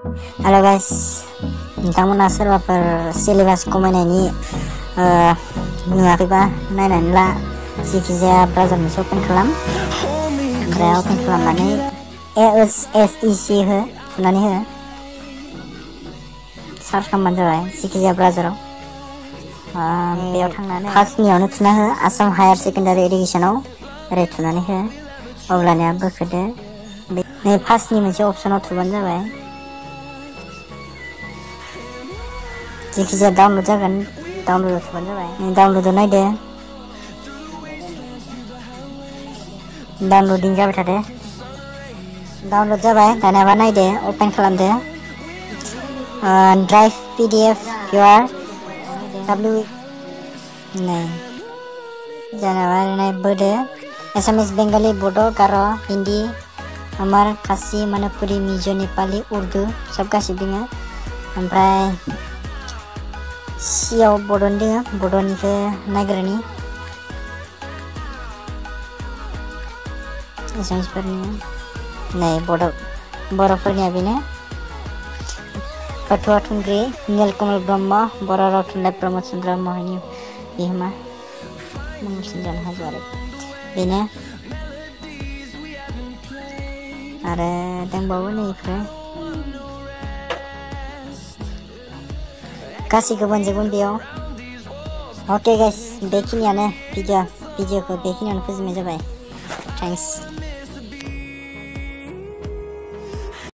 Halo guys, nोंथांमोना सोरबाफोर syllabus खमायनायनि नुवाखैबा नायनानै ला। जायखिजाया ब्राउजार मोनसे ओपन खालाम, ओमफ्राय ओपन खालामनानै ASEC हो, थुनानै हो, सार्च खालामबानो जाबाय जायखिजाया ब्राउजाराव। बेयाव थांनानै फार्स्टनियावनो थुना हो, आसाम हायार सेकेन्डारि इडुकेसनाव ओरै थुनानै हो, अब्लानिया बोखोदो। नै फार्स्टनि मोनसे अपसनाव थुबानो जाबाय। जायखिजाया डाउनलड जागोन, डाउनलड थुबानो जाबाय। डाउनलडआव नायदो, डाउनलडिं जाबाय थादो। डाउनलड जाबाय, दानियाबा नायदो, अपेन खालामदो। ड्राइभ PDF PR W नै जेनेबा नाय बोदो। एसामिस, बेंगली, बड', गार', हिन्दी, अमर, खासि, मणिपुरी, मिज', नेपाली, उर्दु सब गासिबो दङ। ओमफ्राय सियाव बड'नि दङ, बड'निखौ नायग्रोनि। एसामिसफोरनि नै बर'फोरनिया बेनो। गथ'आ थुंग्रि, नीलकमल ब्रह्म, बर' राव थुनलाइ प्रमद चन्द्र ब्रह्मनि बिहोमा मुंसिन जानो हाजोआरि बेनो। आरो दंबावो नै इफोर गासैखौबो मोनजोबगोन बेयाव। अके गाइस, बेखिनियानो भिडिअ'खौ बेखिनियावनो फोजोबनाय जाबाय। थेंक्स।